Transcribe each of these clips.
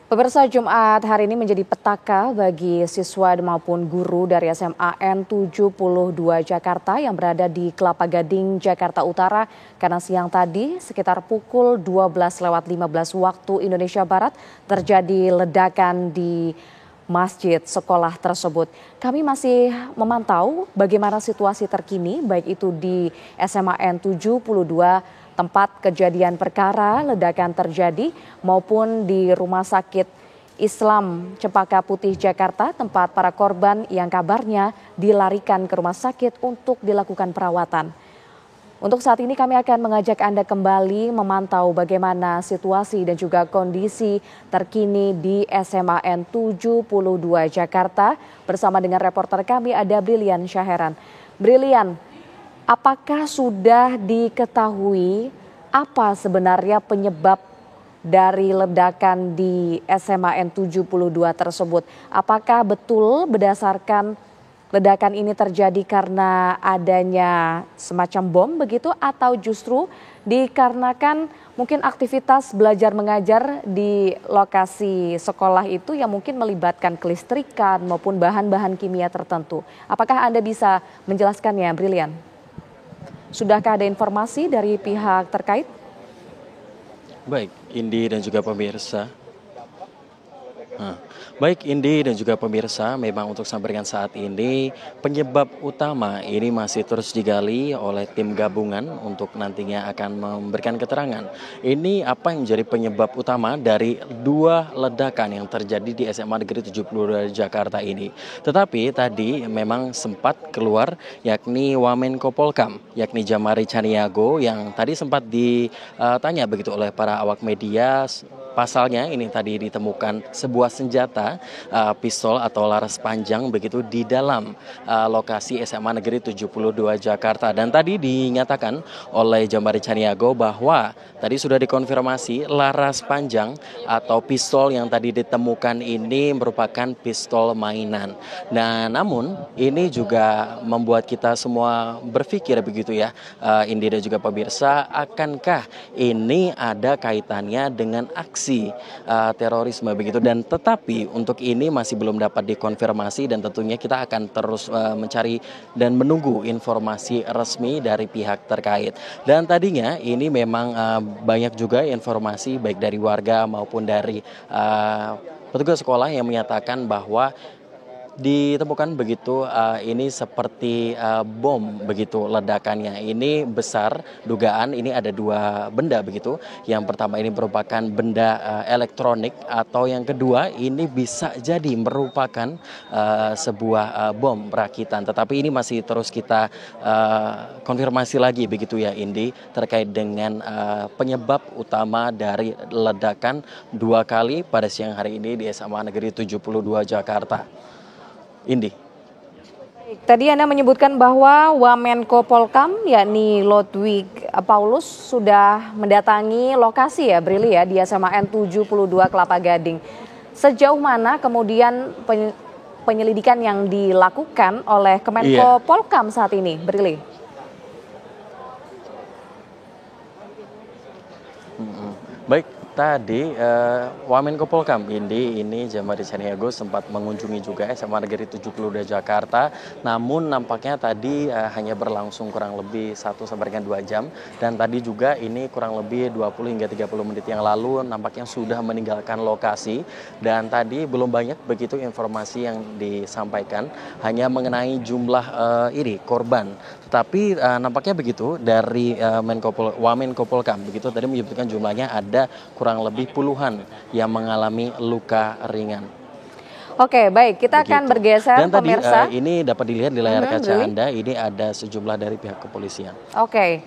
Pemirsa, Jumat hari ini menjadi petaka bagi siswa maupun guru dari SMA N72 Jakarta yang berada di Kelapa Gading, Jakarta Utara karena siang tadi sekitar pukul 12:15 waktu Indonesia Barat terjadi ledakan di masjid sekolah tersebut. Kami masih memantau bagaimana situasi terkini baik itu di SMA N72 tempat kejadian perkara ledakan terjadi maupun di Rumah Sakit Islam Cempaka Putih Jakarta tempat para korban yang kabarnya dilarikan ke rumah sakit untuk dilakukan perawatan. Untuk saat ini kami akan mengajak Anda kembali memantau bagaimana situasi dan juga kondisi terkini di SMA N72 Jakarta bersama dengan reporter kami ada Brilian Syaheran. Brilian, apakah sudah diketahui apa sebenarnya penyebab dari ledakan di SMA N72 tersebut? Apakah betul berdasarkan ledakan ini terjadi karena adanya semacam bom begitu atau justru dikarenakan mungkin aktivitas belajar mengajar di lokasi sekolah itu yang mungkin melibatkan kelistrikan maupun bahan-bahan kimia tertentu? Apakah Anda bisa menjelaskannya, Brilian? Sudahkah ada informasi dari pihak terkait? Baik, Indi dan juga pemirsa. Baik Indi dan juga pemirsa, memang untuk sampai dengan saat ini penyebab utama ini masih terus digali oleh tim gabungan untuk nantinya akan memberikan keterangan. Ini apa yang menjadi penyebab utama dari dua ledakan yang terjadi di SMA Negeri 72 Jakarta ini. Tetapi tadi memang sempat keluar yakni Wamenko Polkam, yakni Jamari Caniago yang tadi sempat ditanya begitu oleh para awak media. Pasalnya ini tadi ditemukan sebuah senjata pistol atau laras panjang begitu di dalam lokasi SMA Negeri 72 Jakarta. Dan tadi dinyatakan oleh Jamari Caniago bahwa tadi sudah dikonfirmasi laras panjang atau pistol yang tadi ditemukan ini merupakan pistol mainan. Nah namun ini juga membuat kita semua berpikir begitu ya, Indi dan juga pemirsa, akankah ini ada kaitannya dengan aksi terorisme begitu, dan tetapi untuk ini masih belum dapat dikonfirmasi dan tentunya kita akan terus mencari dan menunggu informasi resmi dari pihak terkait. Dan tadinya ini memang banyak juga informasi baik dari warga maupun dari petugas sekolah yang menyatakan bahwa ditemukan begitu ini seperti bom begitu ledakannya. Ini besar dugaan ini ada dua benda begitu. Yang pertama ini merupakan benda elektronik atau yang kedua ini bisa jadi merupakan sebuah bom rakitan. Tetapi ini masih terus kita konfirmasi lagi begitu ya Indi terkait dengan penyebab utama dari ledakan dua kali pada siang hari ini di SMA Negeri 72 Jakarta. Indi. Tadi Anda menyebutkan bahwa Wamenko Polkam yakni Ludwig Paulus sudah mendatangi lokasi ya Brili ya di SMA N72 Kelapa Gading. Sejauh mana kemudian penyelidikan yang dilakukan oleh Kemenko Polkam saat ini, Brili? Baik, tadi Wamenko Polkam Indi ini Jamari Caniago sempat mengunjungi juga SMA Negeri 72 Jakarta. Namun nampaknya tadi hanya berlangsung kurang lebih 1-2 jam. Dan tadi juga ini kurang lebih 20 hingga 30 menit yang lalu nampaknya sudah meninggalkan lokasi. Dan tadi belum banyak begitu informasi yang disampaikan, hanya mengenai jumlah korban. Tetapi nampaknya begitu dari Wamenko Polkam begitu tadi menyebutkan jumlahnya ada kurang lebih puluhan yang mengalami luka ringan. Oke, baik, kita akan bergeser. Dan tadi pemirsa. ini dapat dilihat di layar kaca Anda, ini ada sejumlah dari pihak kepolisian. Oke,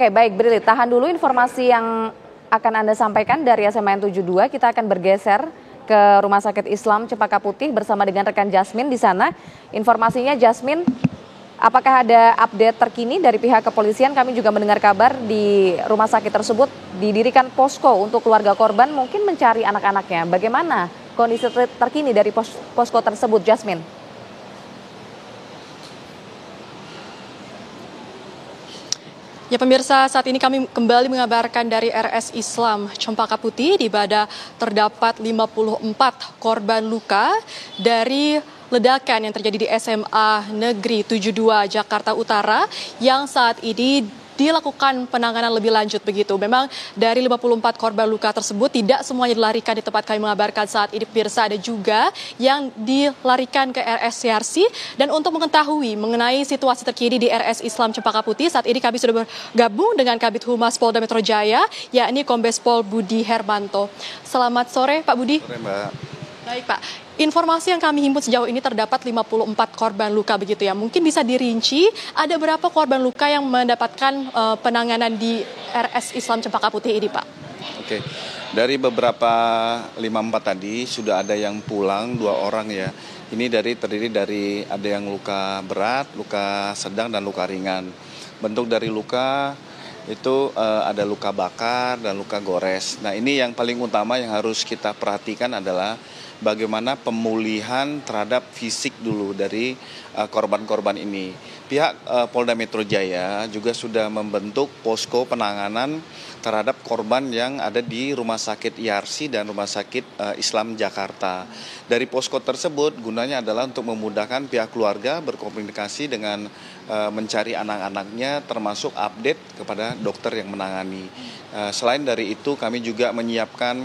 baik Brili, tahan dulu informasi yang akan Anda sampaikan dari SMA N72. Kita akan bergeser ke Rumah Sakit Islam Cempaka Putih bersama dengan rekan Jasmine di sana. Informasinya Jasmine, apakah ada update terkini dari pihak kepolisian? Kami juga mendengar kabar di rumah sakit tersebut didirikan posko untuk keluarga korban mungkin mencari anak-anaknya. Bagaimana kondisi terkini dari posko tersebut, Jasmine? Ya pemirsa, saat ini kami kembali mengabarkan dari RS Islam Cempaka Putih, di mana terdapat 54 korban luka dari ledakan yang terjadi di SMA Negeri 72 Jakarta Utara yang saat ini dilakukan penanganan lebih lanjut begitu. Memang dari 54 korban luka tersebut tidak semuanya dilarikan di tempat kami mengabarkan saat ini pemirsa, ada juga yang dilarikan ke RS CRC. Dan untuk mengetahui mengenai situasi terkini di RS Islam Cempaka Putih, saat ini kami sudah bergabung dengan Kabid Humas Polda Metro Jaya, yakni Kombes Pol Budi Hermanto. Selamat sore Pak Budi. Sore Mbak. Baik Pak, informasi yang kami himpun sejauh ini terdapat 54 korban luka begitu ya. Mungkin bisa dirinci ada berapa korban luka yang mendapatkan penanganan di RS Islam Cempaka Putih ini Pak? Oke, dari beberapa 54 tadi sudah ada yang pulang 2 orang ya. Ini terdiri dari ada yang luka berat, luka sedang dan luka ringan. Bentuk dari luka itu ada luka bakar dan luka gores. Nah ini yang paling utama yang harus kita perhatikan adalah bagaimana pemulihan terhadap fisik dulu dari korban-korban ini. Pihak Polda Metro Jaya juga sudah membentuk posko penanganan terhadap korban yang ada di Rumah Sakit IARSI dan Rumah Sakit Islam Jakarta. Dari posko tersebut gunanya adalah untuk memudahkan pihak keluarga berkomunikasi dengan mencari anak-anaknya, termasuk update kepada dokter yang menangani. Selain dari itu kami juga menyiapkan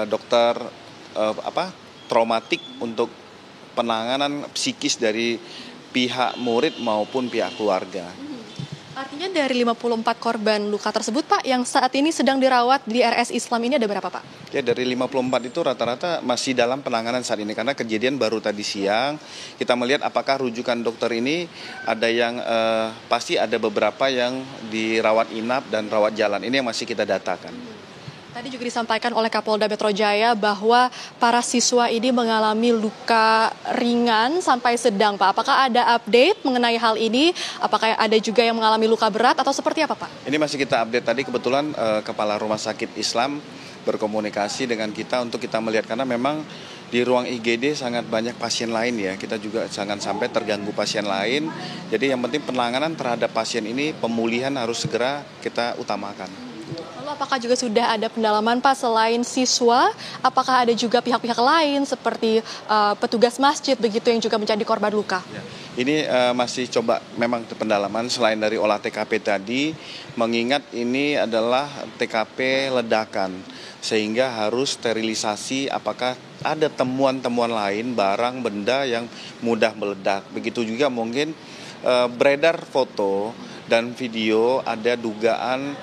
dokter traumatik untuk penanganan psikis dari pihak murid maupun pihak keluarga. Artinya dari 54 korban luka tersebut Pak, yang saat ini sedang dirawat di RS Islam ini ada berapa Pak? Ya dari 54 itu rata-rata masih dalam penanganan saat ini karena kejadian baru tadi siang. Kita melihat apakah rujukan dokter ini ada yang pasti ada beberapa yang dirawat inap dan rawat jalan. Ini yang masih kita datakan. Tadi juga disampaikan oleh Kapolda Metro Jaya bahwa para siswa ini mengalami luka ringan sampai sedang, Pak. Apakah ada update mengenai hal ini? Apakah ada juga yang mengalami luka berat atau seperti apa, Pak? Ini masih kita update tadi, kebetulan Kepala Rumah Sakit Islam berkomunikasi dengan kita untuk kita melihat, karena memang di ruang IGD sangat banyak pasien lain ya. Kita juga jangan sampai terganggu pasien lain. Jadi yang penting penanganan terhadap pasien ini, pemulihan harus segera kita utamakan. Lalu apakah juga sudah ada pendalaman Pak selain siswa, apakah ada juga pihak-pihak lain seperti petugas masjid begitu yang juga menjadi korban luka? Ya. Ini masih coba memang pendalaman selain dari olah TKP tadi, mengingat ini adalah TKP ledakan sehingga harus sterilisasi apakah ada temuan-temuan lain barang benda yang mudah meledak. Begitu juga mungkin beredar foto dan video ada dugaan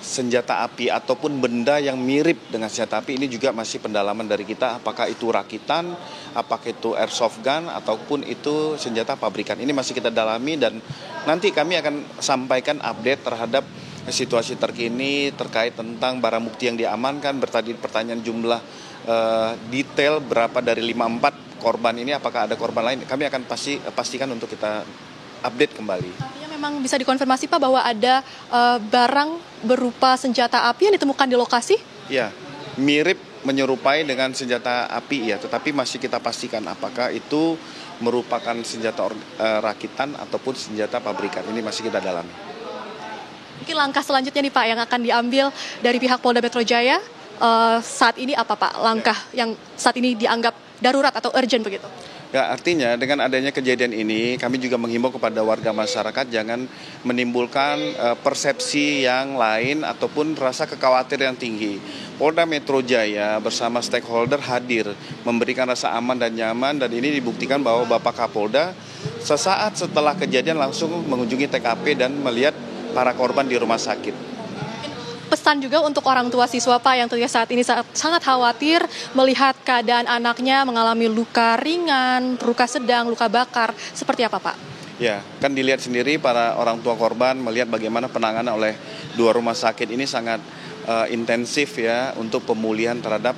senjata api ataupun benda yang mirip dengan senjata api. Ini juga masih pendalaman dari kita, apakah itu rakitan, apakah itu airsoft gun ataupun itu senjata pabrikan. Ini masih kita dalami dan nanti kami akan sampaikan update terhadap situasi terkini terkait tentang barang bukti yang diamankan. Bertadi pertanyaan jumlah detail berapa dari 54 korban ini, apakah ada korban lain, kami akan pastikan untuk kita update kembali. Memang bisa dikonfirmasi Pak bahwa ada barang berupa senjata api yang ditemukan di lokasi? Ya, mirip menyerupai dengan senjata api ya, tetapi masih kita pastikan apakah itu merupakan senjata rakitan ataupun senjata pabrikan. Ini masih kita dalami. Mungkin langkah selanjutnya nih Pak yang akan diambil dari pihak Polda Metro Jaya saat ini apa Pak? Langkah yang saat ini dianggap darurat atau urgent begitu? Ya, artinya dengan adanya kejadian ini kami juga menghimbau kepada warga masyarakat jangan menimbulkan persepsi yang lain ataupun rasa kekhawatiran yang tinggi. Polda Metro Jaya bersama stakeholder hadir memberikan rasa aman dan nyaman, dan ini dibuktikan bahwa Bapak Kapolda sesaat setelah kejadian langsung mengunjungi TKP dan melihat para korban di rumah sakit. Pesan juga untuk orang tua siswa Pak yang tentunya saat ini sangat khawatir melihat keadaan anaknya mengalami luka ringan, luka sedang, luka bakar. Seperti apa Pak? Ya, kan dilihat sendiri para orang tua korban melihat bagaimana penanganan oleh 2 rumah sakit ini sangat intensif ya untuk pemulihan terhadap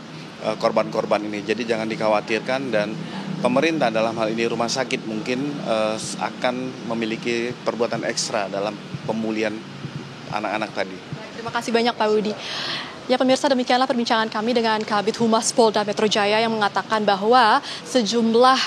korban-korban ini. Jadi jangan dikhawatirkan, dan pemerintah dalam hal ini rumah sakit mungkin akan memiliki perbuatan ekstra dalam pemulihan anak-anak tadi. Terima kasih banyak Pak Budi. Ya pemirsa, demikianlah perbincangan kami dengan Kabid Humas Polda Metro Jaya yang mengatakan bahwa sejumlah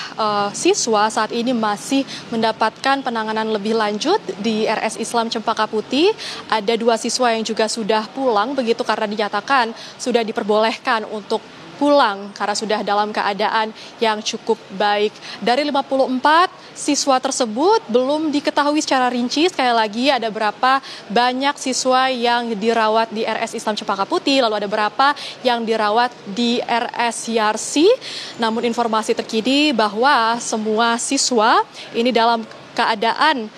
siswa saat ini masih mendapatkan penanganan lebih lanjut di RS Islam Cempaka Putih. Ada 2 siswa yang juga sudah pulang begitu karena dinyatakan sudah diperbolehkan untuk pulang karena sudah dalam keadaan yang cukup baik. Dari 54 siswa tersebut belum diketahui secara rinci, sekali lagi ada berapa banyak siswa yang dirawat di RS Islam Cempaka Putih, lalu ada berapa yang dirawat di RS Yarsi. Namun informasi terkini bahwa semua siswa ini dalam keadaan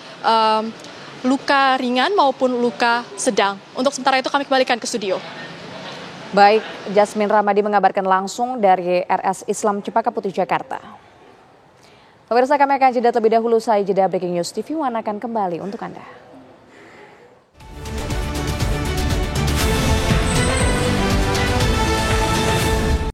luka ringan maupun luka sedang. Untuk sementara itu kami kembalikan ke studio. Baik, Jasmine Ramadi mengabarkan langsung dari RS Islam Cempaka Putih, Jakarta. Pemirsa, kami akan jeda terlebih dahulu. Saya jeda Breaking News TV One akan kembali untuk Anda.